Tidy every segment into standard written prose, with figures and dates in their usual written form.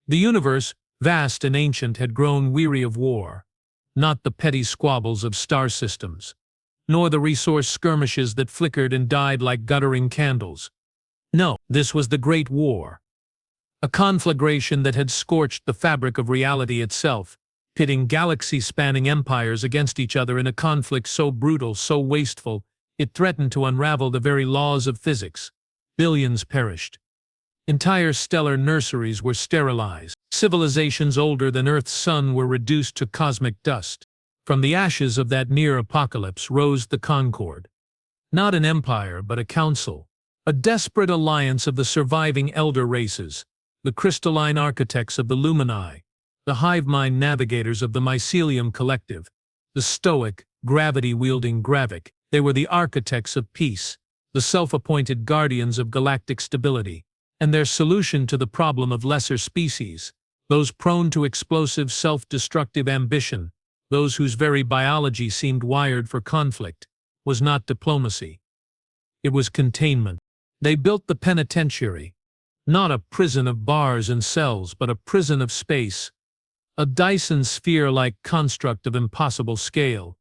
The universe, vast and ancient, had grown weary of war, not the petty squabbles of star systems, nor the resource skirmishes that flickered and died like guttering candles. No, this was the Great War, a conflagration that had scorched the fabric of reality itself, pitting galaxy-spanning empires against each other in a conflict so brutal, so wasteful, it threatened to unravel the very laws of physics. Billions perished. Entire stellar nurseries were sterilized. Civilizations older than Earth's sun were reduced to cosmic dust. From the ashes of that near apocalypse rose the Concord. Not an empire, but a council. A desperate alliance of the surviving elder races, the crystalline architects of the Lumini, the hive-mind navigators of the Mycelium Collective, the stoic, gravity-wielding Gravic. They were the architects of peace, the self-appointed guardians of galactic stability, and their solution to the problem of lesser species, those prone to explosive self-destructive ambition, those whose very biology seemed wired for conflict, was not diplomacy. It was containment. They built the penitentiary, not a prison of bars and cells, but a prison of space, a Dyson sphere-like construct of impossible scale,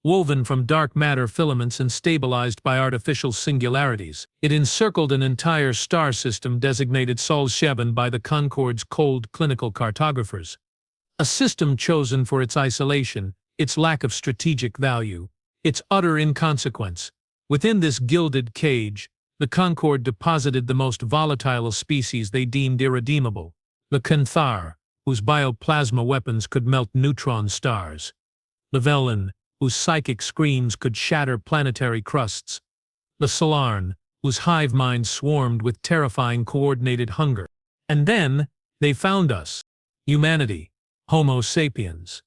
woven from dark matter filaments and stabilized by artificial singularities. It encircled an entire star system designated Sol 7 by the Concord's cold clinical cartographers. A system chosen for its isolation, its lack of strategic value, its utter inconsequence. Within this gilded cage, the Concord deposited the most volatile species they deemed irredeemable, the Canthar, whose bioplasma weapons could melt neutron stars, the Velen, whose psychic screams could shatter planetary crusts, the Solarn, whose hive mind swarmed with terrifying coordinated hunger. And then, they found us. Humanity. Homo sapiens.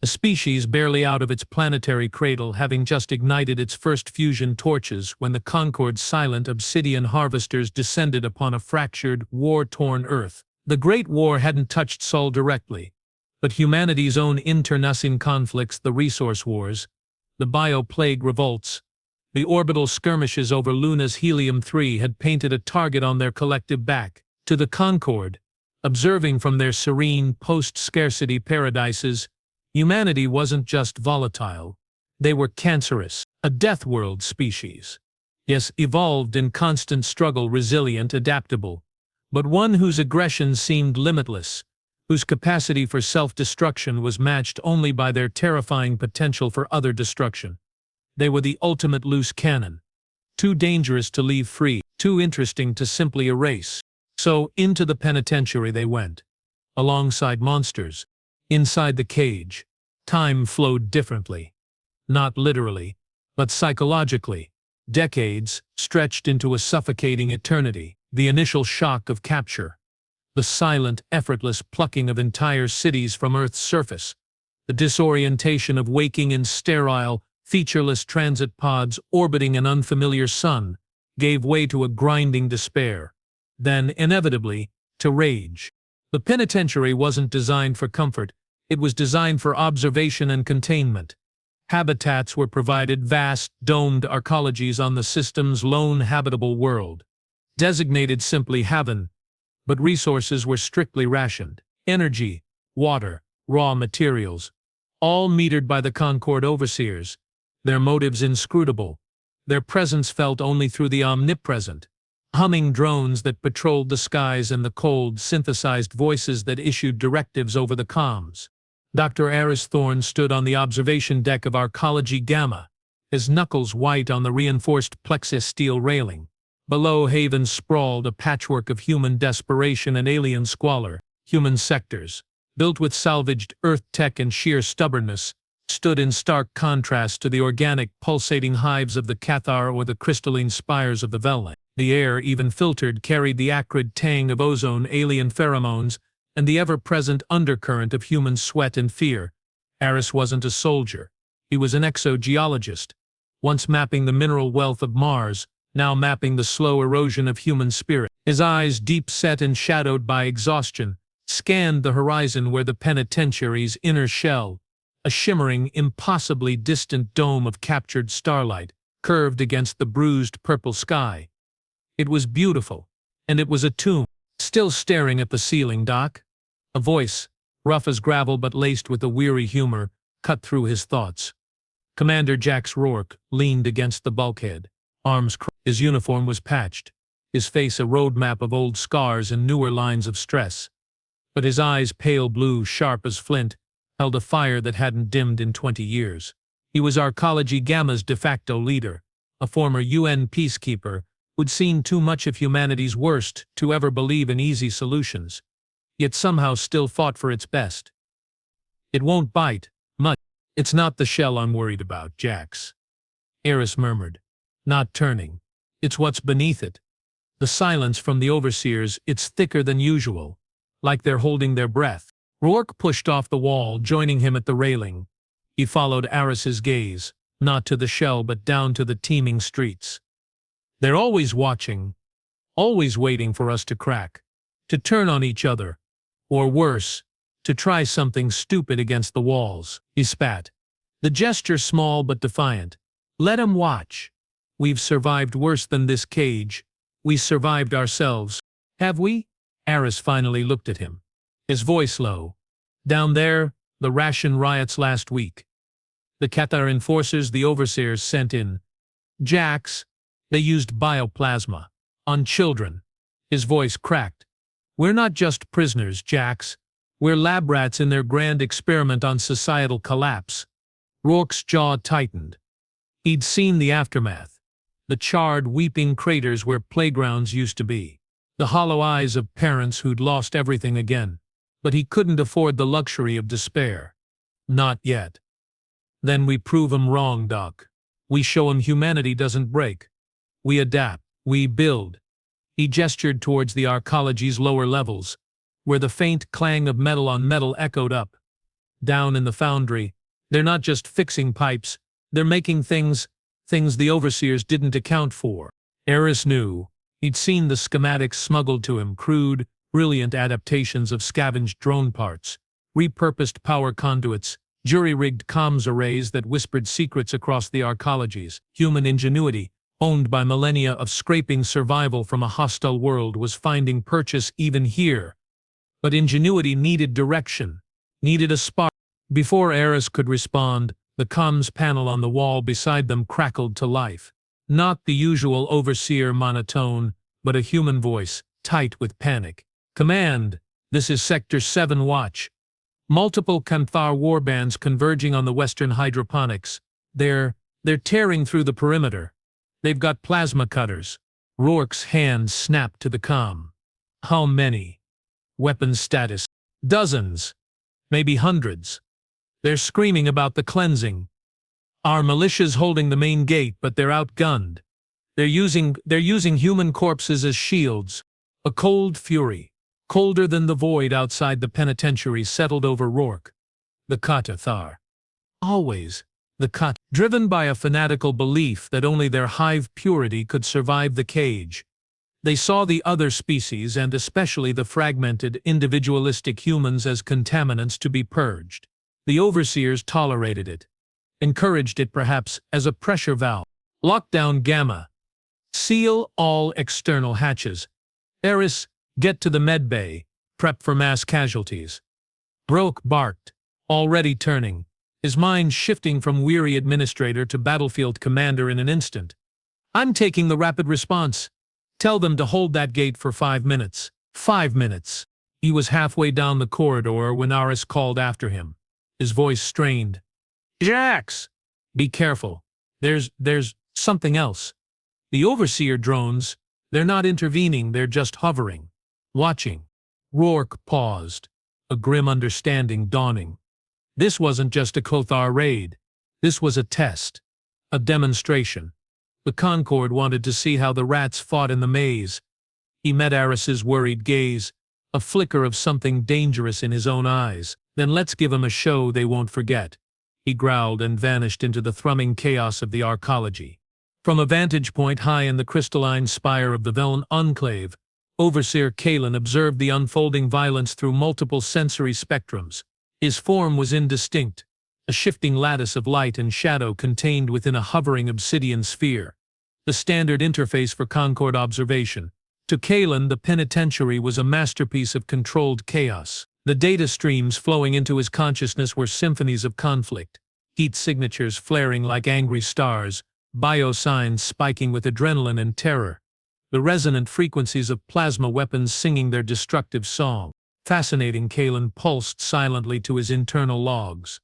A species barely out of its planetary cradle, having just ignited its first fusion torches when the Concord's silent obsidian harvesters descended upon a fractured, war-torn Earth. The Great War hadn't touched Sol directly, but humanity's own internecine conflicts, the resource wars, the bioplague revolts, the orbital skirmishes over Luna's helium-3 had painted a target on their collective back. To the Concord, observing from their serene post-scarcity paradises, humanity wasn't just volatile, they were cancerous, a death world species. Yes, evolved in constant struggle, resilient, adaptable, but one whose aggression seemed limitless, whose capacity for self-destruction was matched only by their terrifying potential for other destruction. They were the ultimate loose cannon, too dangerous to leave free, too interesting to simply erase. So, into the penitentiary they went, alongside monsters. Inside the cage, time flowed differently. Not literally, but psychologically. Decades stretched into a suffocating eternity. The initial shock of capture, the silent, effortless plucking of entire cities from Earth's surface, the disorientation of waking in sterile, featureless transit pods orbiting an unfamiliar sun, gave way to a grinding despair. Then, inevitably, to rage. The penitentiary wasn't designed for comfort, it was designed for observation and containment. Habitats were provided, vast, domed arcologies on the system's lone habitable world, designated simply Haven, but resources were strictly rationed. Energy, water, raw materials, all metered by the Concord overseers, their motives inscrutable, their presence felt only through the omnipresent. Humming drones that patrolled the skies and the cold, synthesized voices that issued directives over the comms. Dr. Aris Thorne stood on the observation deck of Arcology Gamma, his knuckles white on the reinforced plexus steel railing. Below, Haven sprawled a patchwork of human desperation and alien squalor. Human sectors, built with salvaged Earth tech and sheer stubbornness, stood in stark contrast to the organic, pulsating hives of the Cathar or the crystalline spires of the Velen. The air, even filtered, carried the acrid tang of ozone, alien pheromones, and the ever-present undercurrent of human sweat and fear. Aris wasn't a soldier. He was an exogeologist, once mapping the mineral wealth of Mars, now mapping the slow erosion of human spirit. His eyes, deep-set and shadowed by exhaustion, scanned the horizon where the penitentiary's inner shell, a shimmering, impossibly distant dome of captured starlight, curved against the bruised purple sky. It was beautiful, and it was a tomb. Still staring at the ceiling, Doc? A voice, rough as gravel but laced with a weary humor, cut through his thoughts. Commander Jax Rourke leaned against the bulkhead, arms crossed. His uniform was patched, his face a roadmap of old scars and newer lines of stress. But his eyes, pale blue, sharp as flint, held a fire that hadn't dimmed in 20 years. He was Arcology Gamma's de facto leader, a former UN peacekeeper who'd seen too much of humanity's worst to ever believe in easy solutions, yet somehow still fought for its best. It won't bite, much. It's not the shell I'm worried about, Jax, Eris murmured, not turning. It's what's beneath it. The silence from the overseers, it's thicker than usual, like they're holding their breath. Rourke pushed off the wall, joining him at the railing. He followed Aris's gaze, not to the shell but down to the teeming streets. They're always watching, always waiting for us to crack, to turn on each other, or worse, to try something stupid against the walls. He spat, the gesture small but defiant. Let 'em watch. We've survived worse than this cage. We survived ourselves. Have we? Aris finally looked at him, his voice low. Down there, the ration riots last week. The Qatar enforcers the overseers sent in. Jax, they used bioplasma. On children. His voice cracked. We're not just prisoners, Jax. We're lab rats in their grand experiment on societal collapse. Rourke's jaw tightened. He'd seen the aftermath. The charred, weeping craters where playgrounds used to be. The hollow eyes of parents who'd lost everything again. But he couldn't afford the luxury of despair. Not yet. Then we prove 'em wrong, Doc. We show 'em humanity doesn't break. We adapt. We build. He gestured towards the Arcology's lower levels, where the faint clang of metal on metal echoed up. Down in the foundry, they're not just fixing pipes, they're making things the overseers didn't account for. Eris knew. He'd seen the schematics smuggled to him, crude, brilliant adaptations of scavenged drone parts, repurposed power conduits, jury-rigged comms arrays that whispered secrets across the Arcologies. Human ingenuity, owned by millennia of scraping survival from a hostile world, was finding purchase even here. But ingenuity needed direction, needed a spark. Before Eris could respond, the comms panel on the wall beside them crackled to life. Not the usual overseer monotone, but a human voice, tight with panic. Command, this is Sector 7 Watch. Multiple Kanthar warbands converging on the western hydroponics. They're tearing through the perimeter. They've got plasma cutters. Rourke's hand snapped to the comm. How many? Weapons status. Dozens. Maybe hundreds. They're screaming about the cleansing. Our militia's holding the main gate, but they're outgunned. They're using human corpses as shields. A cold fury, colder than the void outside the penitentiary, settled over Rourke. The Qatar. Always. The Qatar. Driven by a fanatical belief that only their hive purity could survive the cage. They saw the other species, and especially the fragmented, individualistic humans, as contaminants to be purged. The overseers tolerated it. Encouraged it perhaps as a pressure valve. Lockdown Gamma. Seal all external hatches. Eris, get to the medbay. Prep for mass casualties. Rourke barked, already turning, his mind shifting from weary administrator to battlefield commander in an instant. I'm taking the rapid response. Tell them to hold that gate for 5 minutes. 5 minutes. He was halfway down the corridor when Eris called after him, his voice strained. Jax! Be careful. There's something else. The overseer drones, they're not intervening, they're just hovering. Watching. Rourke paused, a grim understanding dawning. This wasn't just a Kothar raid. This was a test. A demonstration. The Concord wanted to see how the rats fought in the maze. He met Aris's worried gaze, a flicker of something dangerous in his own eyes. Then let's give 'em a show they won't forget. He growled and vanished into the thrumming chaos of the Arcology. From a vantage point high in the crystalline spire of the Velen Enclave, Overseer Kalen observed the unfolding violence through multiple sensory spectrums. His form was indistinct, a shifting lattice of light and shadow contained within a hovering obsidian sphere. The standard interface for Concord observation. To Kalen, the penitentiary was a masterpiece of controlled chaos. The data streams flowing into his consciousness were symphonies of conflict, heat signatures flaring like angry stars, biosigns spiking with adrenaline and terror, the resonant frequencies of plasma weapons singing their destructive song. Fascinating, Kalen pulsed silently to his internal logs.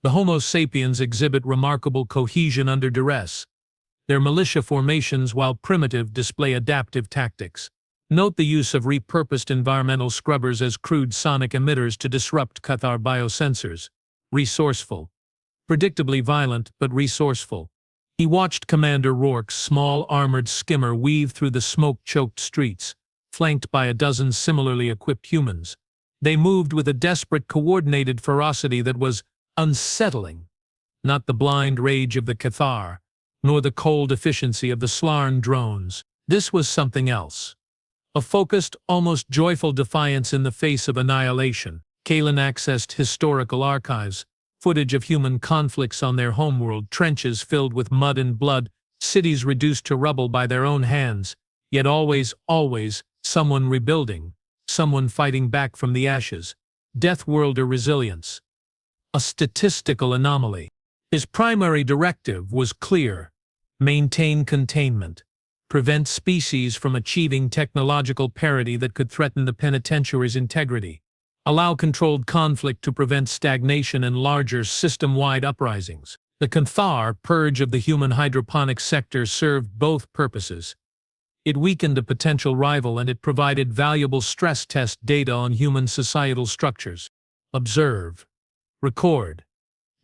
The Homo sapiens exhibit remarkable cohesion under duress. Their militia formations, while primitive, display adaptive tactics. Note the use of repurposed environmental scrubbers as crude sonic emitters to disrupt Cathar biosensors. Resourceful. Predictably violent, but resourceful. He watched Commander Rourke's small armored skimmer weave through the smoke-choked streets, flanked by a dozen similarly equipped humans. They moved with a desperate, coordinated ferocity that was unsettling. Not the blind rage of the Cathar, nor the cold efficiency of the Slarn drones. This was something else. A focused, almost joyful defiance in the face of annihilation. Kalen accessed historical archives, footage of human conflicts on their homeworld, trenches filled with mud and blood, cities reduced to rubble by their own hands, yet always, someone rebuilding, someone fighting back from the ashes. Death Worlder resilience. A statistical anomaly. His primary directive was clear: maintain containment. Prevent species from achieving technological parity that could threaten the penitentiary's integrity. Allow controlled conflict to prevent stagnation and larger system-wide uprisings. The Cathar purge of the human hydroponics sector served both purposes. It weakened a potential rival, and it provided valuable stress test data on human societal structures. Observe. Record.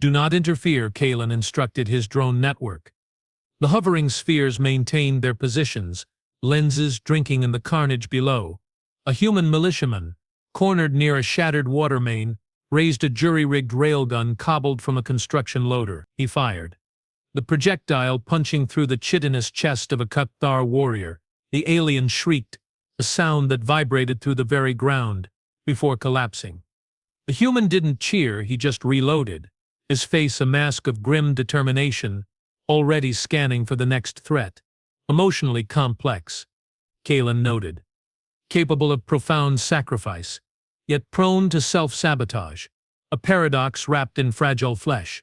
Do not interfere, Kalen instructed his drone network. The hovering spheres maintained their positions, lenses drinking in the carnage below. A human militiaman, cornered near a shattered water main, raised a jury-rigged railgun cobbled from a construction loader. He fired. The projectile punching through the chitinous chest of a Cathar warrior. The alien shrieked, a sound that vibrated through the very ground, before collapsing. The human didn't cheer, he just reloaded, his face a mask of grim determination, already scanning for the next threat. Emotionally complex, Kalen noted. Capable of profound sacrifice, yet prone to self-sabotage, a paradox wrapped in fragile flesh.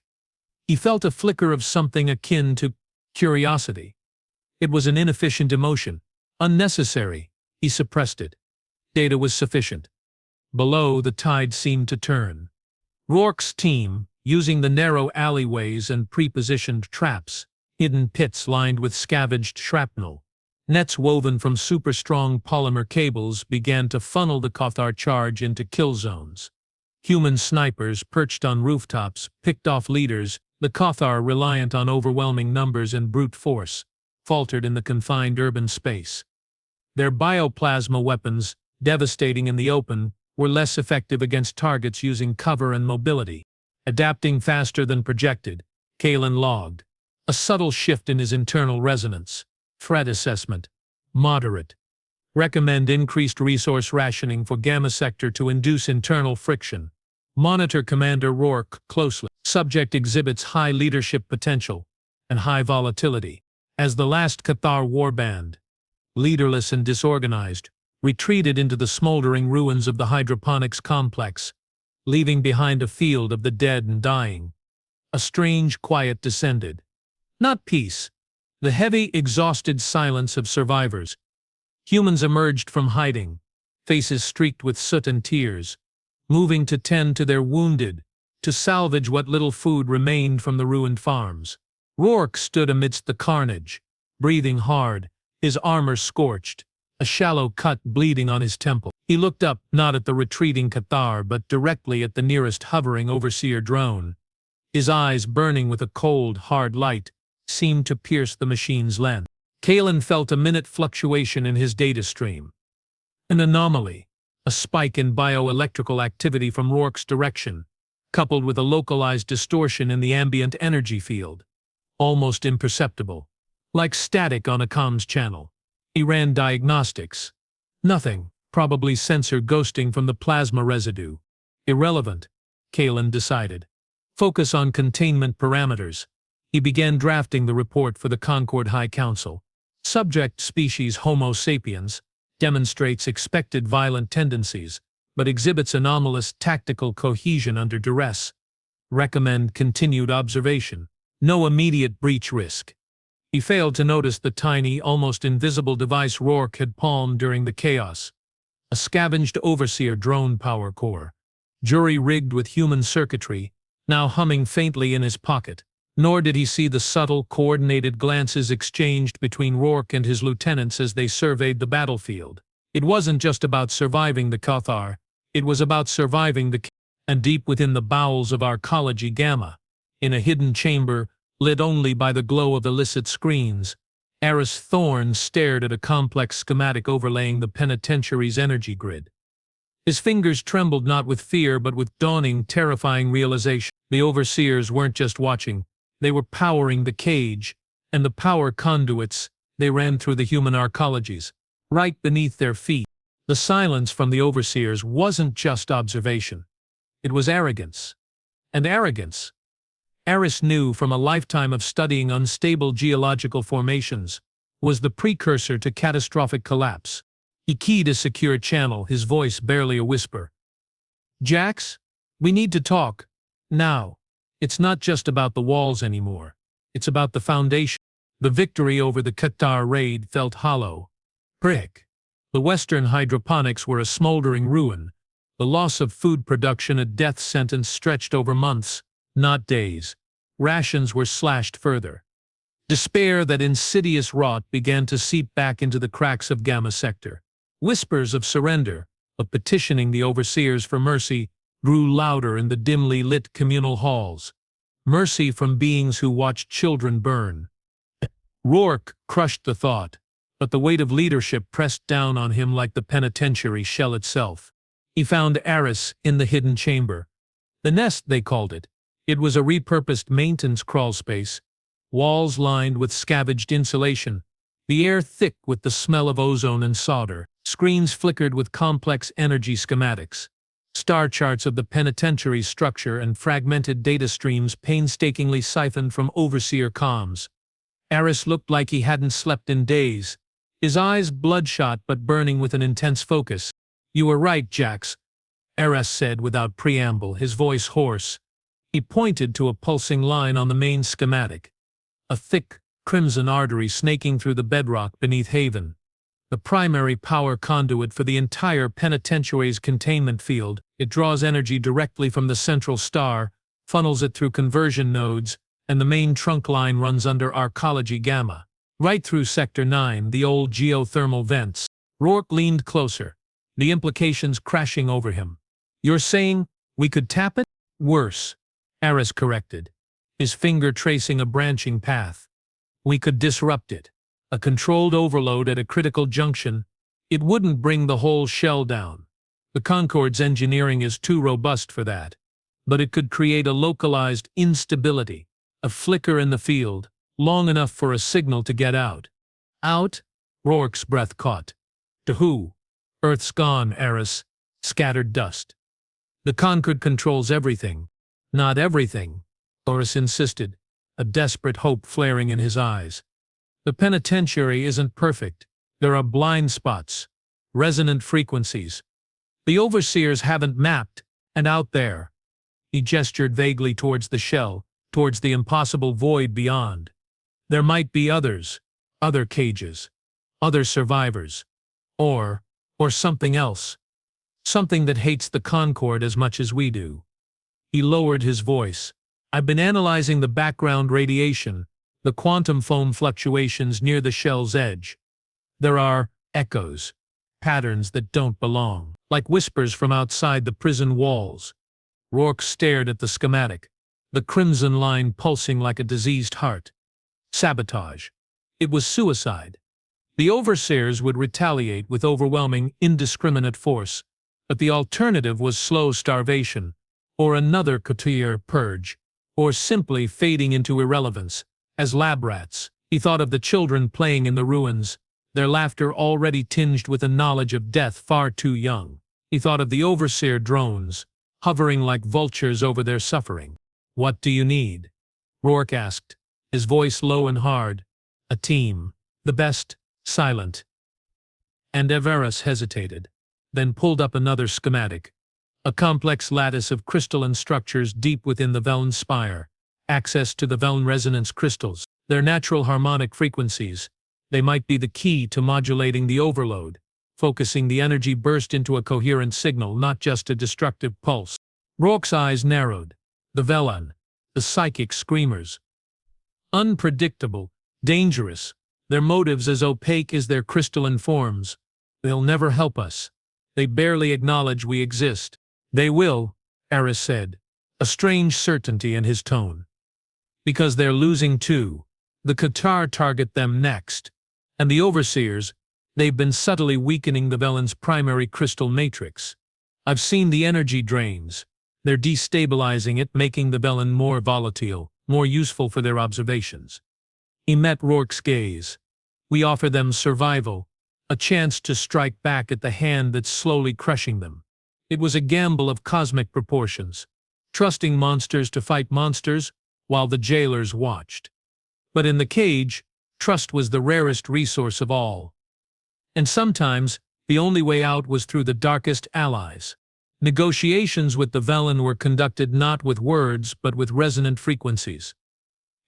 He felt a flicker of something akin to curiosity. It was an inefficient emotion, unnecessary. He suppressed it. Data was sufficient. Below, the tide seemed to turn. Rourke's team, using the narrow alleyways and pre-positioned traps, hidden pits lined with scavenged shrapnel, nets woven from super-strong polymer cables, began to funnel the Cathar charge into kill zones. Human snipers perched on rooftops picked off leaders. The Cathar, reliant on overwhelming numbers and brute force, faltered in the confined urban space. Their bioplasma weapons, devastating in the open, were less effective against targets using cover and mobility. Adapting faster than projected, Kalen logged. A subtle shift in his internal resonance. Threat assessment. Moderate. Recommend increased resource rationing for Gamma Sector to induce internal friction. Monitor Commander Rourke closely. Subject exhibits high leadership potential and high volatility. As the last Cathar warband, leaderless and disorganized, retreated into the smoldering ruins of the hydroponics complex, leaving behind a field of the dead and dying. A strange quiet descended. Not peace, the heavy, exhausted silence of survivors. Humans emerged from hiding, faces streaked with soot and tears, moving to tend to their wounded, to salvage what little food remained from the ruined farms. Rourke stood amidst the carnage, breathing hard, his armor scorched, a shallow cut bleeding on his temple. He looked up, not at the retreating Cathar, but directly at the nearest hovering overseer drone. His eyes, burning with a cold, hard light, seemed to pierce the machine's lens. Kalen felt a minute fluctuation in his data stream. An anomaly, a spike in bioelectrical activity from Rourke's direction, coupled with a localized distortion in the ambient energy field. Almost imperceptible, like static on a comms channel. He ran diagnostics. Nothing, probably sensor ghosting from the plasma residue. Irrelevant, Kalen decided. Focus on containment parameters. He began drafting the report for the Concord High Council. Subject species Homo sapiens demonstrates expected violent tendencies, but exhibits anomalous tactical cohesion under duress. Recommend continued observation. No immediate breach risk. He failed to notice the tiny, almost invisible device Rourke had palmed during the chaos. A scavenged overseer drone power core, jury-rigged with human circuitry, now humming faintly in his pocket. Nor did he see the subtle, coordinated glances exchanged between Rourke and his lieutenants as they surveyed the battlefield. It wasn't just about surviving the Cathar, it was about surviving the... And deep within the bowels of Arcology Gamma, in a hidden chamber lit only by the glow of illicit screens, Eris Thorne stared at a complex schematic overlaying the penitentiary's energy grid. His fingers trembled not with fear but with dawning, terrifying realization. The overseers weren't just watching, they were powering the cage, and the power conduits they ran through the human arcologies, right beneath their feet. The silence from the overseers wasn't just observation. It was arrogance. And arrogance, Eris knew from a lifetime of studying unstable geological formations, was the precursor to catastrophic collapse. He keyed a secure channel, his voice barely a whisper. "Jax, we need to talk. Now. It's not just about the walls anymore. It's about the foundation." The victory over the Qatar raid felt hollow. Prick. The Western hydroponics were a smoldering ruin, the loss of food production a death sentence stretched over months, not days. Rations were slashed further. Despair, that insidious rot, began to seep back into the cracks of Gamma Sector. Whispers of surrender, of petitioning the overseers for mercy, grew louder in the dimly lit communal halls. Mercy from beings who watched children burn. Rourke crushed the thought, but the weight of leadership pressed down on him like the penitentiary shell itself. He found Eris in the hidden chamber. The nest, they called it. It was a repurposed maintenance crawlspace, walls lined with scavenged insulation, the air thick with the smell of ozone and solder, screens flickered with complex energy schematics, star charts of the penitentiary's structure and fragmented data streams painstakingly siphoned from overseer comms. Eris looked like he hadn't slept in days, his eyes bloodshot but burning with an intense focus. "You were right, Jax," Eris said without preamble, his voice hoarse. He pointed to a pulsing line on the main schematic, a thick, crimson artery snaking through the bedrock beneath Haven. The primary power conduit for the entire penitentiary's containment field. It draws energy directly from the central star, funnels it through conversion nodes, and the main trunk line runs under Arcology Gamma, right through Sector 9, the old geothermal vents. Rourke leaned closer, the implications crashing over him. "You're saying we could tap it?" "Worse," Eris corrected, his finger tracing a branching path. "We could disrupt it. A controlled overload at a critical junction. It wouldn't bring the whole shell down. The Concord's engineering is too robust for that. But it could create a localized instability, a flicker in the field, long enough for a signal to get out." "Out?" Rourke's breath caught. "To who?" "Earth's gone, Eris. Scattered dust." "The Concord controls everything." "Not everything," Eris insisted, a desperate hope flaring in his eyes. "The penitentiary isn't perfect. There are blind spots, resonant frequencies. The overseers haven't mapped, and out there." He gestured vaguely towards the shell, towards the impossible void beyond. "There might be others, other cages, other survivors, or something else. Something that hates the Concord as much as we do." He lowered his voice. "I've been analyzing the background radiation, the quantum foam fluctuations near the shell's edge. There are echoes, patterns that don't belong, like whispers from outside the prison walls." Rourke stared at the schematic, the crimson line pulsing like a diseased heart. Sabotage. It was suicide. The overseers would retaliate with overwhelming, indiscriminate force, but the alternative was slow starvation, or another couture purge, or simply fading into irrelevance. As lab rats, he thought of the children playing in the ruins, their laughter already tinged with a knowledge of death far too young. He thought of the overseer drones, hovering like vultures over their suffering. "What do you need?" Rourke asked, his voice low and hard. "A team. The best." Silent. And Eris hesitated. then pulled up another schematic. A complex lattice of crystalline structures deep within the Velen spire. Access to the Velen resonance crystals. Their natural harmonic frequencies. They might be the key to modulating the overload, focusing the energy burst into a coherent signal, not just a destructive pulse. Rourke's eyes narrowed. The Velen, the psychic screamers. Unpredictable, dangerous, their motives as opaque as their crystalline forms. They'll never help us. They barely acknowledge we exist. They will, Eris said, a strange certainty in his tone. Because they're losing too. The Qatar target them next. And the Overseers, they've been subtly weakening the Velen's primary crystal matrix. I've seen the energy drains. They're destabilizing it, making the Velen more volatile, more useful for their observations. He met Rourke's gaze. We offer them survival, a chance to strike back at the hand that's slowly crushing them. It was a gamble of cosmic proportions, trusting monsters to fight monsters while the jailers watched. But in the cage, trust was the rarest resource of all. And sometimes, the only way out was through the darkest allies. Negotiations with the Velen were conducted not with words but with resonant frequencies.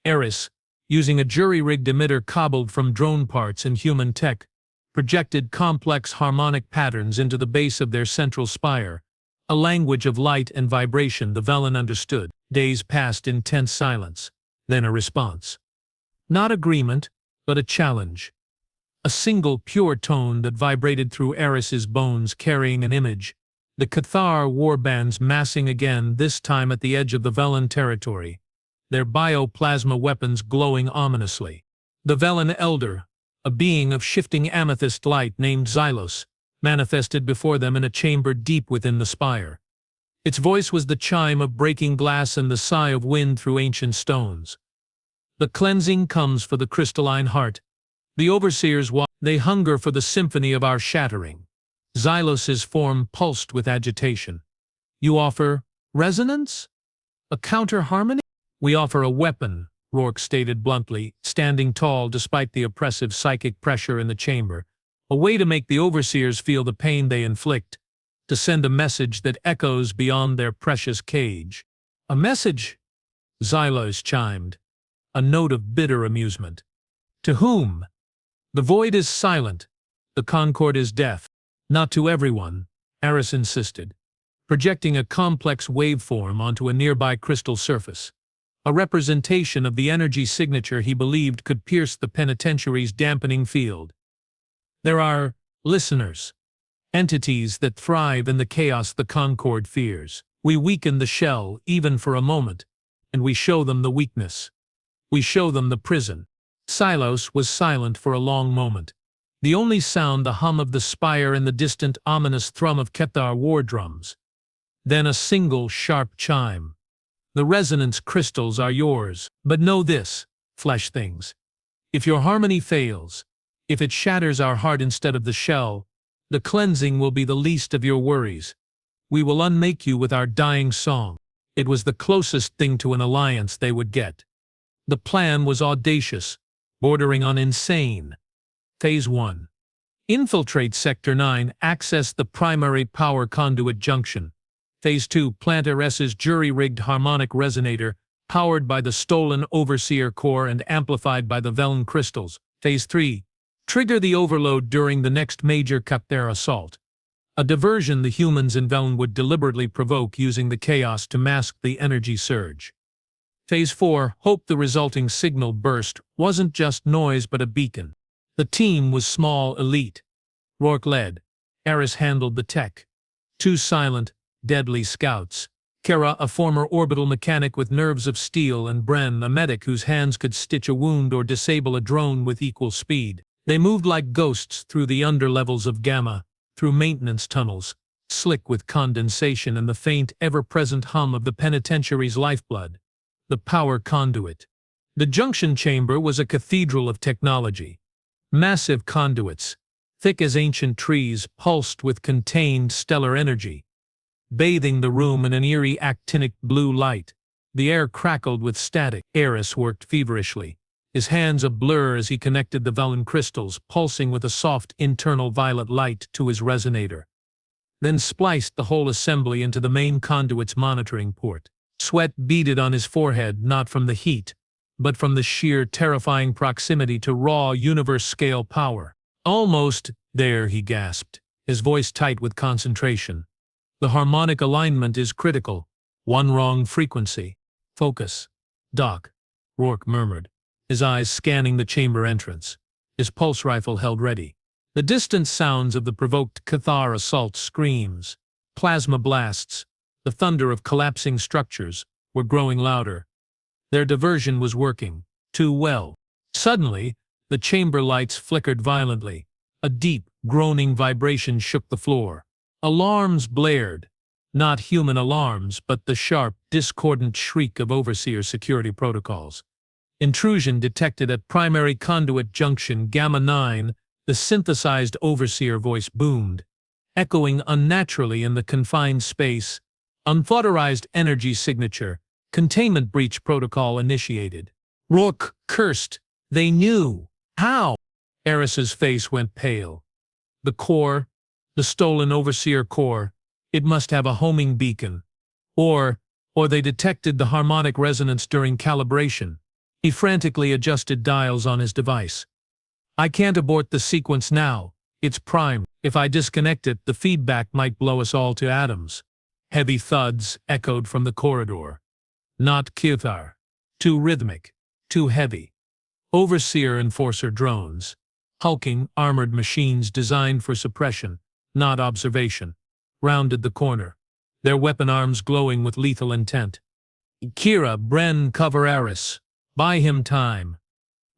Eris, using a jury-rigged emitter cobbled from drone parts and human tech, projected complex harmonic patterns into the base of their central spire, a language of light and vibration the Velen understood. Days passed in tense silence, then a response. Not agreement, but a challenge. A single pure tone that vibrated through Eris's bones, carrying an image. The Cathar warbands massing again, this time at the edge of the Velen territory, their bioplasma weapons glowing ominously. The Velen Elder, a being of shifting amethyst light named Xylos, manifested before them in a chamber deep within the spire. Its voice was the chime of breaking glass and the sigh of wind through ancient stones. The cleansing comes for the crystalline heart. The Overseers they hunger for the symphony of our shattering. Xylos's form pulsed with agitation. You offer resonance? A counter-harmony? We offer a weapon, Rourke stated bluntly, standing tall despite the oppressive psychic pressure in the chamber. A way to make the Overseers feel the pain they inflict, to send a message that echoes beyond their precious cage. A message? Xylos chimed, a note of bitter amusement. To whom? The void is silent. The concord is deaf. Not to everyone, Eris insisted, projecting a complex waveform onto a nearby crystal surface, a representation of the energy signature he believed could pierce the penitentiary's dampening field. There are listeners, entities that thrive in the chaos the concord fears. We weaken the shell even for a moment, and we show them the weakness. We show them the prison. Xylos was silent for a long moment. The only sound the hum of the spire and the distant ominous thrum of Cathar war drums. Then a single sharp chime. The resonance crystals are yours, but know this, flesh things. If your harmony fails, if it shatters our heart instead of the shell, the cleansing will be the least of your worries. We will unmake you with our dying song. It was the closest thing to an alliance they would get. The plan was audacious, bordering on insane. Phase 1. Infiltrate Sector 9, access the primary power conduit junction. Phase 2. Plant Eris's jury-rigged harmonic resonator, powered by the stolen Overseer core and amplified by the Velen crystals. Phase 3. Trigger the overload during the next major Cathar assault. A diversion the humans in Velen would deliberately provoke using the chaos to mask the energy surge. Phase 4. Hope the resulting signal burst wasn't just noise but a beacon. The team was small, elite. Rourke led. Eris handled the tech. 2 silent, deadly scouts. Kara, a former orbital mechanic with nerves of steel, and Bren, a medic whose hands could stitch a wound or disable a drone with equal speed. They moved like ghosts through the underlevels of Gamma, through maintenance tunnels, slick with condensation and the faint, ever-present hum of the penitentiary's lifeblood. The power conduit. The junction chamber was a cathedral of technology. Massive conduits, thick as ancient trees, pulsed with contained stellar energy, bathing the room in an eerie actinic blue light. The air crackled with static. Eris worked feverishly, his hands a blur as he connected the Velen crystals, pulsing with a soft internal violet light, to his resonator. then spliced the whole assembly into the main conduit's monitoring port. Sweat beaded on his forehead, not from the heat, but from the sheer terrifying proximity to raw universe-scale power. "Almost there," he gasped, his voice tight with concentration. "The harmonic alignment is critical. One wrong frequency. Focus." "Doc," Rourke murmured, his eyes scanning the chamber entrance, his pulse rifle held ready. The distant sounds of the provoked Cathar assault screams, plasma blasts, the thunder of collapsing structures were growing louder. Their diversion was working too well. Suddenly, the chamber lights flickered violently. A deep, groaning vibration shook the floor. Alarms blared. Not human alarms, but the sharp, discordant shriek of Overseer security protocols. "Intrusion detected at primary conduit junction Gamma 9, the synthesized Overseer voice boomed, echoing unnaturally in the confined space. "Unauthorized energy signature. Containment breach protocol initiated." Rourke cursed. They knew. How? Eris's face went pale. The core, the stolen Overseer core, it must have a homing beacon. Or they detected the harmonic resonance during calibration. He frantically adjusted dials on his device. "I can't abort the sequence now. It's primed. If I disconnect it, the feedback might blow us all to atoms." Heavy thuds echoed from the corridor. Not Cathar. Too rhythmic. Too heavy. Overseer Enforcer drones. Hulking, armored machines designed for suppression, not observation, rounded the corner, their weapon arms glowing with lethal intent. "Kira, Bren, cover Eris. Buy him time."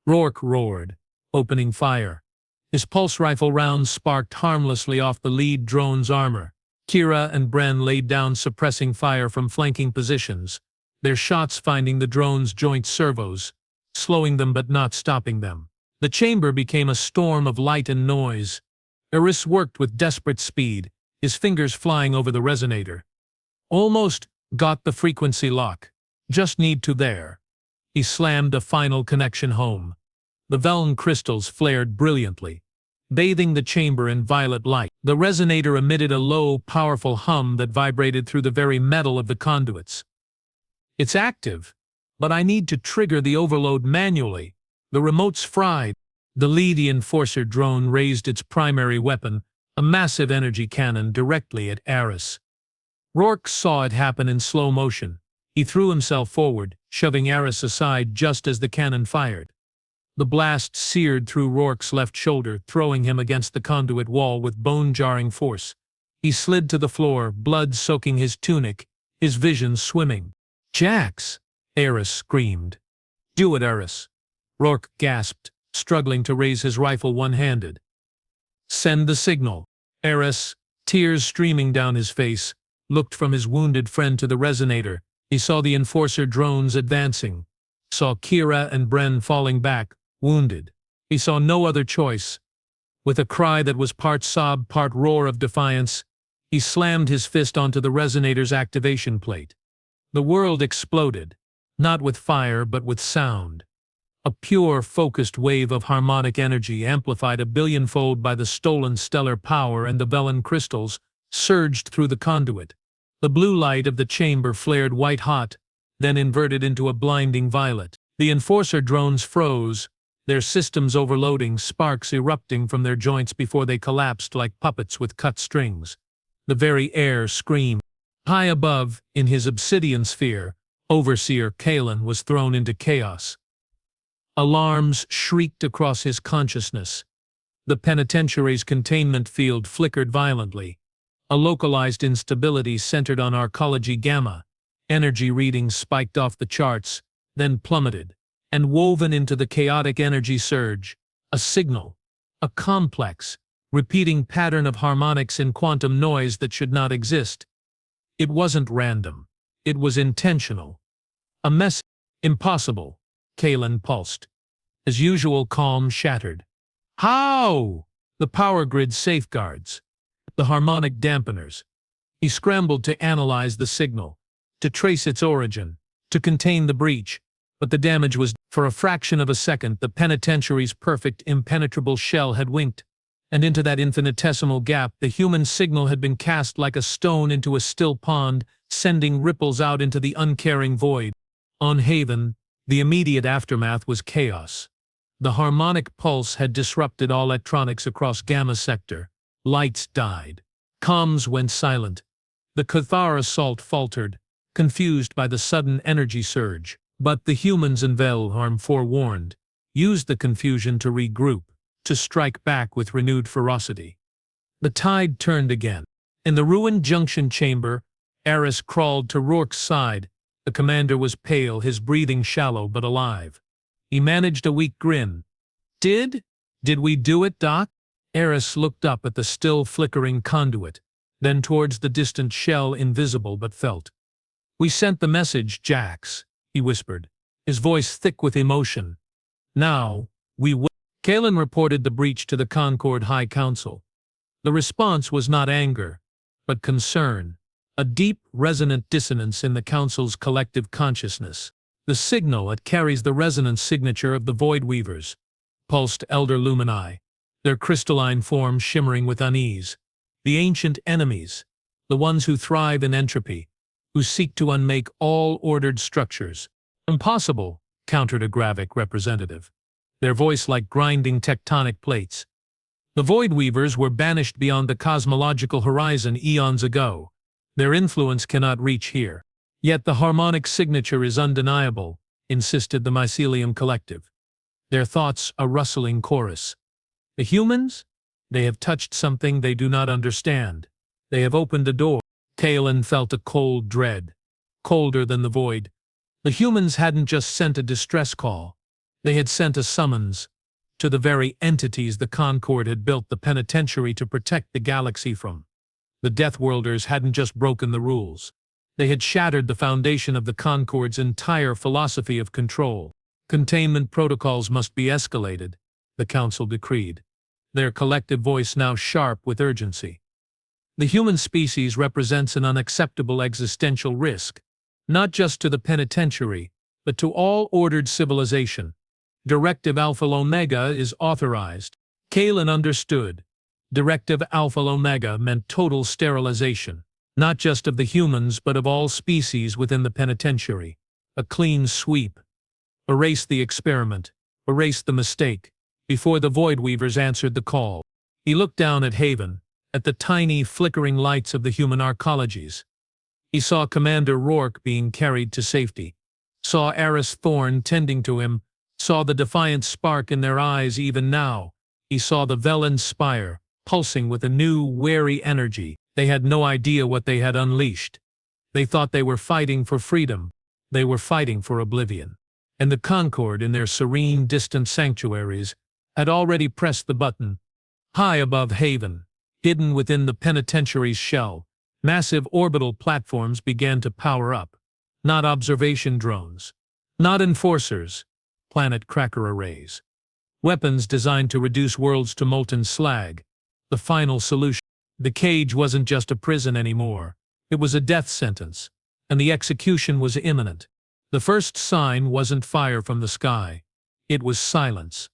Rourke roared, opening fire. His pulse rifle rounds sparked harmlessly off the lead drone's armor. Kira and Bren laid down, suppressing fire from flanking positions, their shots finding the drone's joint servos, slowing them but not stopping them. The chamber became a storm of light and noise. Eris worked with desperate speed, his fingers flying over the resonator. "Almost got the frequency lock. Just need to there." He slammed a final connection home. The Velen crystals flared brilliantly, bathing the chamber in violet light. The resonator emitted a low, powerful hum that vibrated through the very metal of the conduits. "It's active, but I need to trigger the overload manually. The remote's fried." The lead Enforcer drone raised its primary weapon, a massive energy cannon, directly at Eris. Rourke saw it happen in slow motion. He threw himself forward, shoving Eris aside just as the cannon fired. The blast seared through Rourke's left shoulder, throwing him against the conduit wall with bone-jarring force. He slid to the floor, blood soaking his tunic, his vision swimming. "Jax!" Eris screamed. "Do it, Eris." Rourke gasped, struggling to raise his rifle one-handed. "Send the signal." Eris, tears streaming down his face, looked from his wounded friend to the resonator. He saw the Enforcer drones advancing, saw Kira and Bren falling back, wounded. He saw no other choice. With a cry that was part sob, part roar of defiance, he slammed his fist onto the resonator's activation plate. The world exploded, not with fire but with sound. A pure, focused wave of harmonic energy, amplified a billionfold by the stolen stellar power and the Velen crystals, surged through the conduit. The blue light of the chamber flared white-hot, then inverted into a blinding violet. The Enforcer drones froze, their systems overloading, sparks erupting from their joints before they collapsed like puppets with cut strings. The very air screamed. High above, in his obsidian sphere, Overseer Kalen was thrown into chaos. Alarms shrieked across his consciousness. The penitentiary's containment field flickered violently. A localized instability centered on Arcology Gamma. Energy readings spiked off the charts, then plummeted, and woven into the chaotic energy surge, a signal, a complex, repeating pattern of harmonics in quantum noise that should not exist. It wasn't random. It was intentional. A mess. Impossible. Kalen pulsed. His usual calm shattered. How? The power grid safeguards. The harmonic dampeners. He scrambled to analyze the signal, to trace its origin, to contain the breach, but the damage was. For a fraction of a second, the penitentiary's perfect, impenetrable shell had winked. and into that infinitesimal gap the human signal had been cast like a stone into a still pond, sending ripples out into the uncaring void. On Haven, the immediate aftermath was chaos. The harmonic pulse had disrupted all electronics across Gamma Sector. Lights died. Comms went silent. The Cathar assault faltered, confused by the sudden energy surge. But the humans in Velharm, forewarned, used the confusion to regroup, to strike back with renewed ferocity. The tide turned again. In the ruined junction chamber, Eris crawled to Rourke's side. The commander was pale, his breathing shallow but alive. He managed a weak grin. Did we do it, Doc? Eris looked up at the still flickering conduit, then towards the distant shell, invisible but felt. We sent the message, Jax, he whispered, his voice thick with emotion. Now, we will. Kalen reported the breach to the Concord High Council. The response was not anger, but concern, a deep, resonant dissonance in the Council's collective consciousness. The signal, it carries the resonance signature of the Void Weavers, pulsed elder lumini, their crystalline forms shimmering with unease. The ancient enemies, the ones who thrive in entropy, who seek to unmake all ordered structures. Impossible, countered a Gravic representative, their voice like grinding tectonic plates. The Void Weavers were banished beyond the cosmological horizon eons ago. Their influence cannot reach here. Yet the harmonic signature is undeniable, insisted the Mycelium Collective. Their thoughts a rustling chorus. The humans? They have touched something they do not understand. They have opened a door. Kalen felt a cold dread, colder than the void. The humans hadn't just sent a distress call. They had sent a summons to the very entities the Concord had built the penitentiary to protect the galaxy from. The Deathworlders hadn't just broken the rules. They had shattered the foundation of the Concord's entire philosophy of control. Containment protocols must be escalated, the Council decreed, their collective voice now sharp with urgency. The human species represents an unacceptable existential risk, not just to the penitentiary, but to all ordered civilization. Directive Alpha Omega is authorized. Kalen understood. Directive Alpha Omega meant total sterilization, not just of the humans but of all species within the penitentiary. A clean sweep. Erase the experiment. Erase the mistake. Before the Void Weavers answered the call, he looked down at Haven, at the tiny, flickering lights of the human arcologies. He saw Commander Rourke being carried to safety, saw Eris Thorne tending to him, saw the defiant spark in their eyes even now. He saw the Velen spire, pulsing with a new, wary energy. They had no idea what they had unleashed. They thought they were fighting for freedom. They were fighting for oblivion. And the Concord, in their serene, distant sanctuaries, had already pressed the button. High above Haven, hidden within the penitentiary's shell, massive orbital platforms began to power up. Not observation drones, not enforcers, planet cracker arrays. Weapons designed to reduce worlds to molten slag. The final solution. The cage wasn't just a prison anymore. It was a death sentence, and the execution was imminent. The first sign wasn't fire from the sky. It was silence.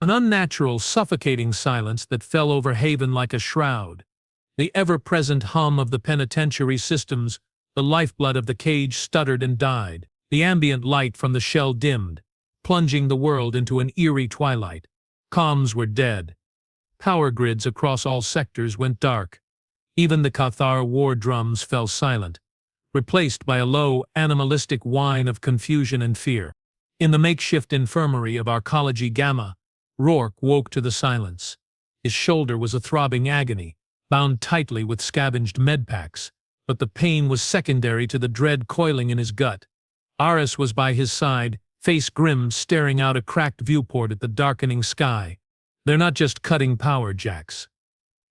An unnatural, suffocating silence that fell over Haven like a shroud. The ever-present hum of the penitentiary systems, the lifeblood of the cage stuttered and died. The ambient light from the shell dimmed, plunging the world into an eerie twilight. Comms were dead. Power grids across all sectors went dark. Even the Cathar war drums fell silent, replaced by a low, animalistic whine of confusion and fear. In the makeshift infirmary of Arcology Gamma, Rourke woke to the silence. His shoulder was a throbbing agony, bound tightly with scavenged medpacks, but the pain was secondary to the dread coiling in his gut. Aris was by his side, face grim, staring out a cracked viewport at the darkening sky. They're not just cutting power, Jax,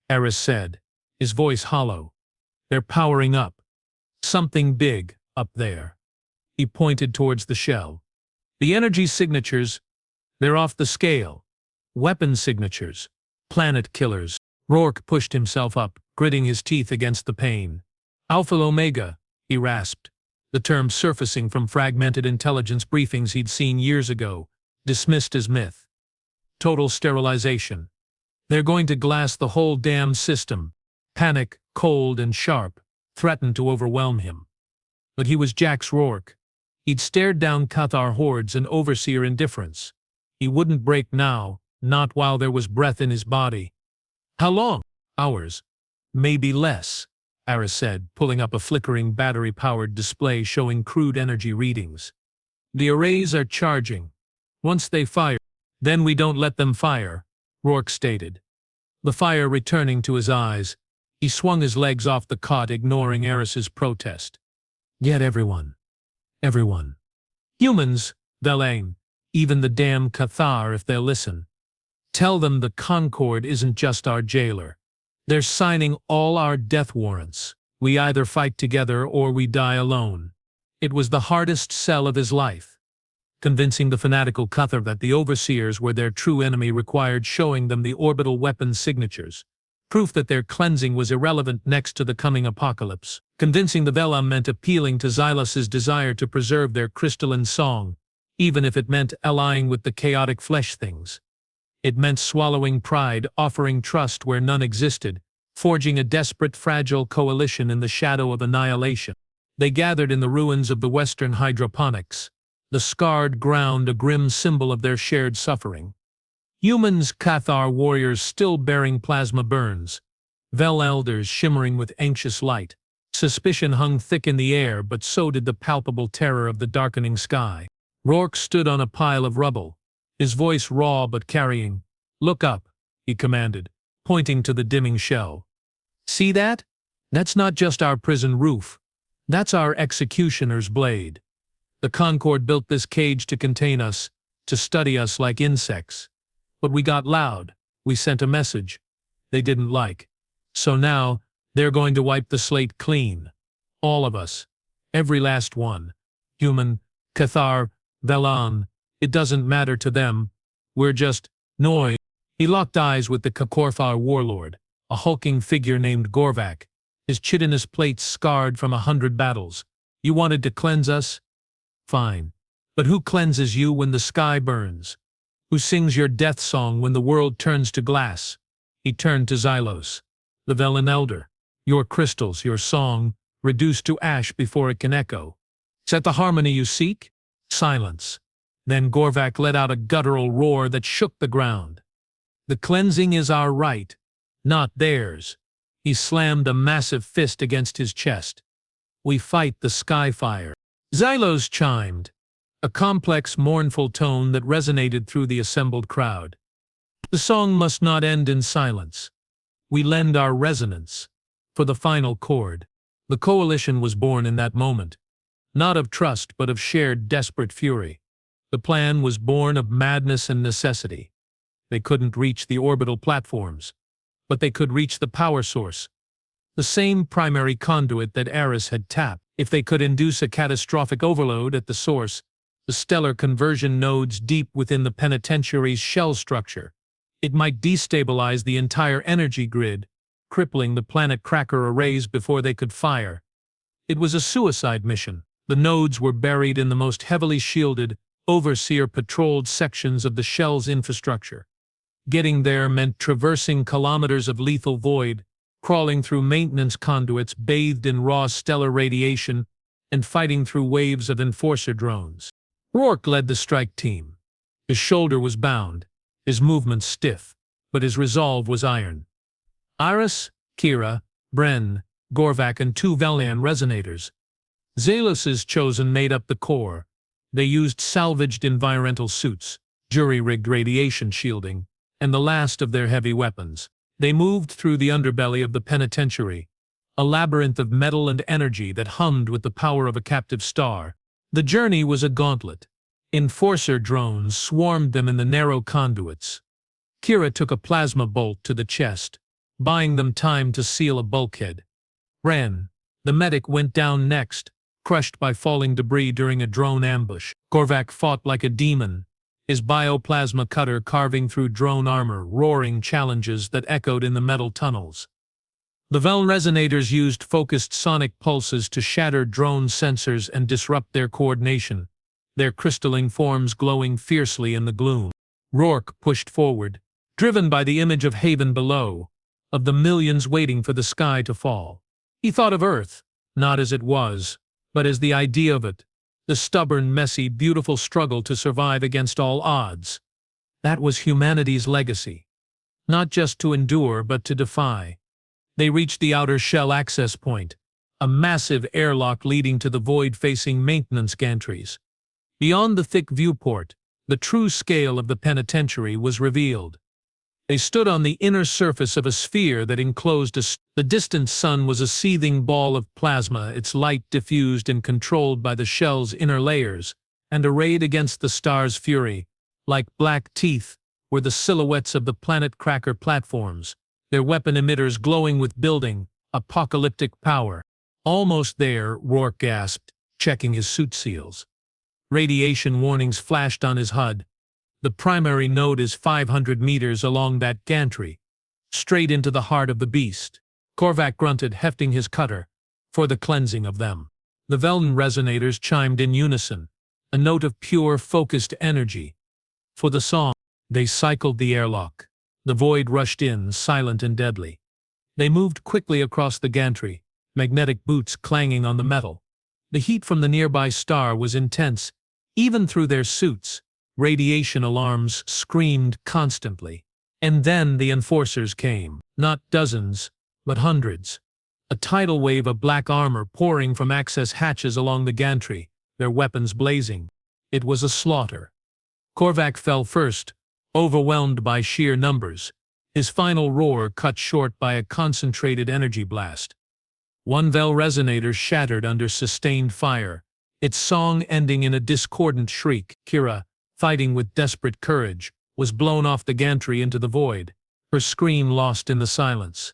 Aris said, his voice hollow. They're powering up. Something big, up there. He pointed towards the shell. The energy signatures, they're off the scale. Weapon signatures. Planet killers. Rourke pushed himself up, gritting his teeth against the pain. Alpha Omega, he rasped, the term surfacing from fragmented intelligence briefings he'd seen years ago, dismissed as myth. Total sterilization. They're going to glass the whole damn system. Panic, cold and sharp, threatened to overwhelm him. But he was Jax Rourke. He'd stared down Cathar hordes and overseer indifference. He wouldn't break now, not while there was breath in his body. How long? Hours. Maybe less, Aris said, pulling up a flickering battery-powered display showing crude energy readings. The arrays are charging. Once they fire, then we don't let them fire, Rourke stated. The fire returning to his eyes, he swung his legs off the cot, ignoring Aris's protest. Get everyone. Everyone. Humans, they'll aim. Even the damn Cathar if they'll listen. Tell them the Concord isn't just our jailer. They're signing all our death warrants. We either fight together or we die alone. It was the hardest sell of his life. Convincing the fanatical Cathar that the overseers were their true enemy required showing them the orbital weapon signatures. Proof that their cleansing was irrelevant next to the coming apocalypse. Convincing the Velam meant appealing to Xylos's desire to preserve their crystalline song, even if it meant allying with the chaotic flesh things. It meant swallowing pride, offering trust where none existed, forging a desperate, fragile coalition in the shadow of annihilation. They gathered in the ruins of the Western hydroponics, the scarred ground a grim symbol of their shared suffering. Humans, Cathar warriors still bearing plasma burns, Vel elders shimmering with anxious light. Suspicion hung thick in the air, but so did the palpable terror of the darkening sky. Rourke stood on a pile of rubble, his voice raw but carrying. Look up, he commanded, pointing to the dimming shell. See that? That's not just our prison roof. That's our executioner's blade. The Concord built this cage to contain us, to study us like insects. But we got loud. We sent a message they didn't like. So now, they're going to wipe the slate clean. All of us. Every last one. Human, Cathar, Velan. It doesn't matter to them. We're just noise. He locked eyes with the Kakorthar warlord, a hulking figure named Gorvak, his chitinous plates scarred from 100 battles. You wanted to cleanse us? Fine. But who cleanses you when the sky burns? Who sings your death song when the world turns to glass? He turned to Xylos, the Velan elder. Your crystals, your song, reduced to ash before it can echo. Is that the harmony you seek? Silence. Then Gorvak let out a guttural roar that shook the ground. The cleansing is our right, not theirs. He slammed a massive fist against his chest. We fight the sky fire. Xylos chimed, a complex, mournful tone that resonated through the assembled crowd. The song must not end in silence. We lend our resonance. For the final chord. The coalition was born in that moment. Not of trust, but of shared desperate fury. The plan was born of madness and necessity. They couldn't reach the orbital platforms, but they could reach the power source. The same primary conduit that Aris had tapped. If they could induce a catastrophic overload at the source, the stellar conversion nodes deep within the penitentiary's shell structure, it might destabilize the entire energy grid, crippling the planet cracker arrays before they could fire. It was a suicide mission. The nodes were buried in the most heavily shielded, overseer-patrolled sections of the shell's infrastructure. Getting there meant traversing kilometers of lethal void, crawling through maintenance conduits bathed in raw stellar radiation, and fighting through waves of enforcer drones. Rourke led the strike team. His shoulder was bound, his movements stiff, but his resolve was iron. Iris, Kira, Bren, Gorvak, and 2 Velan resonators. Xylos's chosen made up the core. They used salvaged environmental suits, jury-rigged radiation shielding, and the last of their heavy weapons. They moved through the underbelly of the penitentiary, a labyrinth of metal and energy that hummed with the power of a captive star. The journey was a gauntlet. Enforcer drones swarmed them in the narrow conduits. Kira took a plasma bolt to the chest, buying them time to seal a bulkhead. Ren, the medic, went down next, crushed by falling debris during a drone ambush. Gorvak fought like a demon, his bioplasma cutter carving through drone armor, roaring challenges that echoed in the metal tunnels. The Vel resonators used focused sonic pulses to shatter drone sensors and disrupt their coordination, their crystalline forms glowing fiercely in the gloom. Rourke pushed forward, driven by the image of haven below, of the millions waiting for the sky to fall. He thought of Earth, not as it was, but as the idea of it, the stubborn, messy, beautiful struggle to survive against all odds. That was humanity's legacy. Not just to endure, but to defy. They reached the outer shell access point, a massive airlock leading to the void-facing maintenance gantries. Beyond the thick viewport, the true scale of the penitentiary was revealed. They stood on the inner surface of a sphere that enclosed the distant sun was a seething ball of plasma, its light diffused and controlled by the shell's inner layers, and arrayed against the star's fury, like black teeth, were the silhouettes of the planet cracker platforms, their weapon emitters glowing with building, apocalyptic power. Almost there, Rourke gasped, checking his suit seals. Radiation warnings flashed on his HUD. The primary node is 500 meters along that gantry, straight into the heart of the beast. Korvac grunted, hefting his cutter, for the cleansing of them. The Velden resonators chimed in unison, a note of pure, focused energy. For the song, they cycled the airlock. The void rushed in, silent and deadly. They moved quickly across the gantry, magnetic boots clanging on the metal. The heat from the nearby star was intense, even through their suits. Radiation alarms screamed constantly. And then the enforcers came, not dozens, but hundreds. A tidal wave of black armor pouring from access hatches along the gantry, their weapons blazing. It was a slaughter. Korvac fell first, overwhelmed by sheer numbers, his final roar cut short by a concentrated energy blast. One Vel resonator shattered under sustained fire, its song ending in a discordant shriek. Kira, fighting with desperate courage, was blown off the gantry into the void, her scream lost in the silence.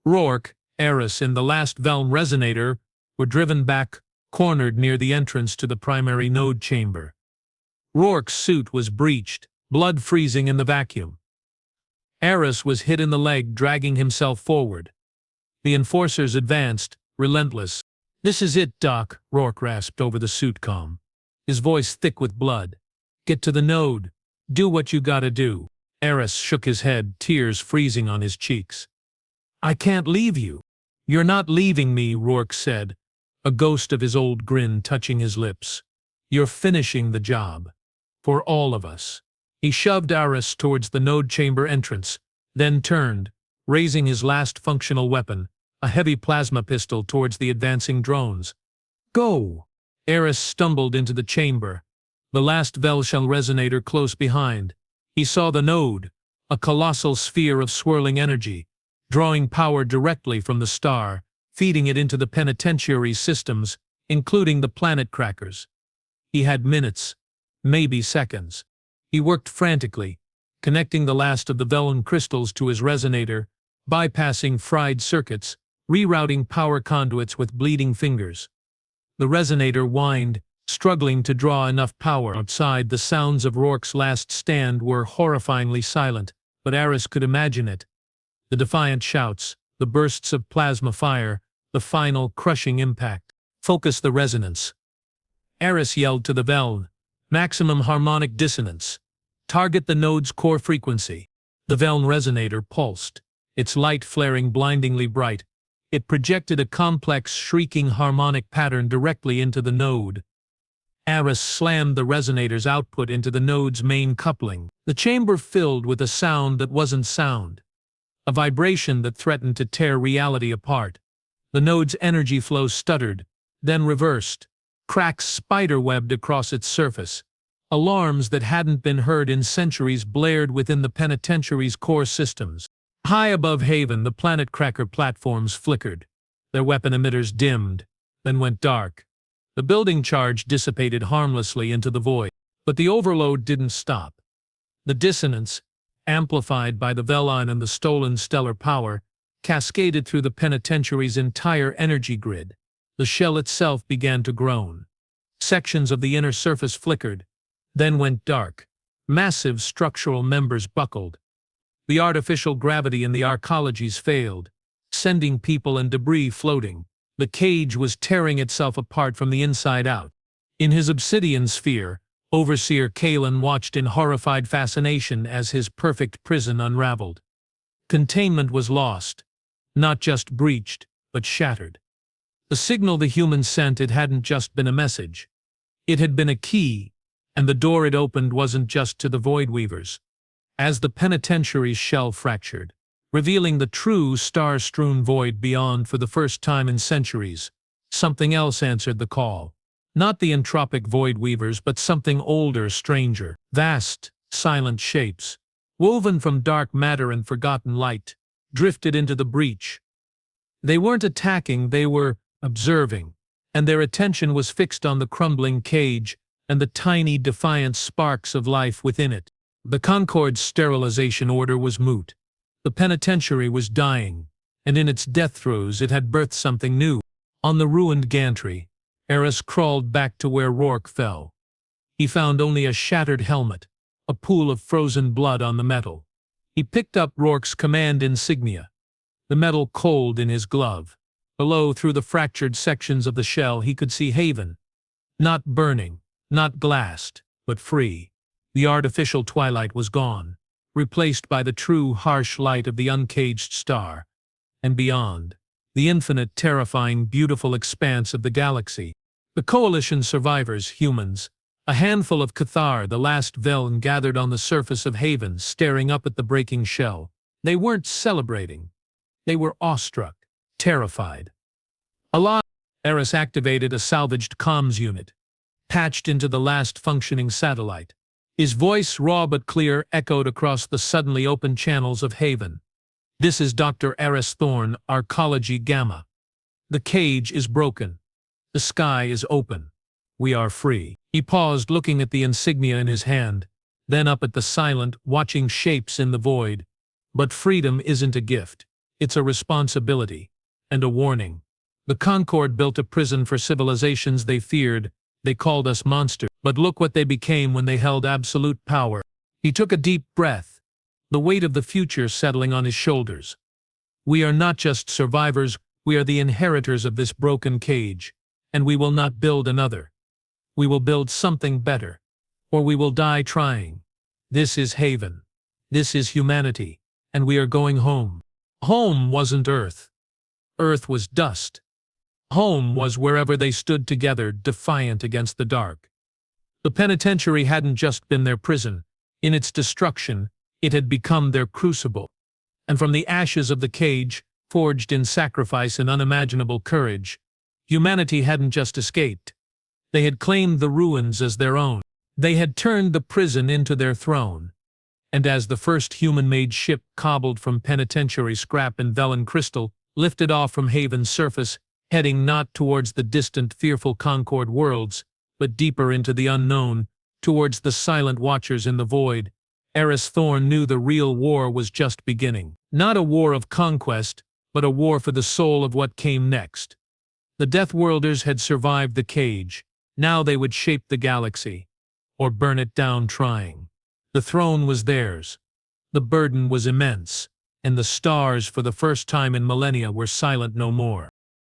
Rourke, Eris, and the last Vel resonator were driven back, cornered near the entrance to the primary node chamber. Rourke's suit was breached, blood freezing in the vacuum. Eris was hit in the leg, dragging himself forward. The enforcers advanced, relentless. "This is it, Doc," Rourke rasped over the suit comm, his voice thick with blood. "Get to the node. Do what you gotta do." Eris shook his head, tears freezing on his cheeks. "I can't leave you." "You're not leaving me," Rourke said, a ghost of his old grin touching his lips. "You're finishing the job. For all of us." He shoved Eris towards the node chamber entrance, then turned, raising his last functional weapon, a heavy plasma pistol, towards the advancing drones. "Go!" Eris stumbled into the chamber, the last Velshel resonator close behind. He saw the node, a colossal sphere of swirling energy, drawing power directly from the star, feeding it into the penitentiary systems, including the planet crackers. He had minutes, maybe seconds. He worked frantically, connecting the last of the Velen crystals to his resonator, bypassing fried circuits, rerouting power conduits with bleeding fingers. The resonator whined, struggling to draw enough power. Outside, the sounds of Rourke's last stand were horrifyingly silent, but Eris could imagine it. The defiant shouts, the bursts of plasma fire, the final crushing impact. "Focus the resonance," Eris yelled to the Velen. "Maximum harmonic dissonance. Target the node's core frequency." The Velen resonator pulsed, its light flaring blindingly bright. It projected a complex, shrieking harmonic pattern directly into the node. Eris slammed the resonator's output into the node's main coupling. The chamber filled with a sound that wasn't sound, a vibration that threatened to tear reality apart. The node's energy flow stuttered, then reversed. Cracks spiderwebbed across its surface. Alarms that hadn't been heard in centuries blared within the penitentiary's core systems. High above Haven, the planet cracker platforms flickered. Their weapon emitters dimmed, then went dark. The building charge dissipated harmlessly into the void. But the overload didn't stop. The dissonance, amplified by the Velon and the stolen stellar power, cascaded through the penitentiary's entire energy grid. The shell itself began to groan. Sections of the inner surface flickered, then went dark. Massive structural members buckled. The artificial gravity in the arcologies failed, sending people and debris floating. The cage was tearing itself apart from the inside out. In his obsidian sphere, Overseer Kalen watched in horrified fascination as his perfect prison unraveled. Containment was lost, not just breached, but shattered. The signal the humans sent, it hadn't just been a message. It had been a key, and the door it opened wasn't just to the Void Weavers. As the penitentiary's shell fractured, revealing the true star-strewn void beyond for the first time in centuries, something else answered the call. Not the entropic Void Weavers, but something older, stranger. Vast, silent shapes, woven from dark matter and forgotten light, drifted into the breach. They weren't attacking, they were observing, and their attention was fixed on the crumbling cage and the tiny, defiant sparks of life within it. The Concord's sterilization order was moot. The penitentiary was dying, and in its death throes it had birthed something new. On the ruined gantry, Eris crawled back to where Rourke fell. He found only a shattered helmet, a pool of frozen blood on the metal. He picked up Rourke's command insignia, the metal cold in his glove. Below, through the fractured sections of the shell, he could see Haven. Not burning, not glassed, but free. The artificial twilight was gone, replaced by the true, harsh light of the uncaged star. And beyond, the infinite, terrifying, beautiful expanse of the galaxy. The Coalition survivors, humans, a handful of Cathar, the last Velen gathered on the surface of Haven, staring up at the breaking shell. They weren't celebrating. They were awestruck, terrified. Alive! Eris activated a salvaged comms unit, patched into the last functioning satellite. His voice, raw but clear, echoed across the suddenly opened channels of Haven. "This is Dr. Eris Thorne, Arcology Gamma. The cage is broken. The sky is open. We are free." He paused, looking at the insignia in his hand, then up at the silent, watching shapes in the void. But freedom isn't a gift. It's a responsibility. And a warning. The Concord built a prison for civilizations they feared. They called us monsters. But look what they became when they held absolute power. He took a deep breath, the weight of the future settling on his shoulders. We are not just survivors, we are the inheritors of this broken cage. And we will not build another. We will build something better. Or we will die trying. This is Haven. This is humanity. And we are going home. Home wasn't Earth. Earth was dust. Home was wherever they stood together, defiant against the dark. The penitentiary hadn't just been their prison. In its destruction, it had become their crucible. And from the ashes of the cage, forged in sacrifice and unimaginable courage, humanity hadn't just escaped. They had claimed the ruins as their own. They had turned the prison into their throne. And as the first human-made ship, cobbled from penitentiary scrap and Velen crystal, lifted off from Haven's surface, heading not towards the distant, fearful Concord worlds, but deeper into the unknown, towards the silent watchers in the void, Eris Thorne knew the real war was just beginning. Not a war of conquest, but a war for the soul of what came next. The Deathworlders had survived the cage. Now they would shape the galaxy, or burn it down trying. The throne was theirs. The burden was immense, and the stars, for the first time in millennia, were silent no more.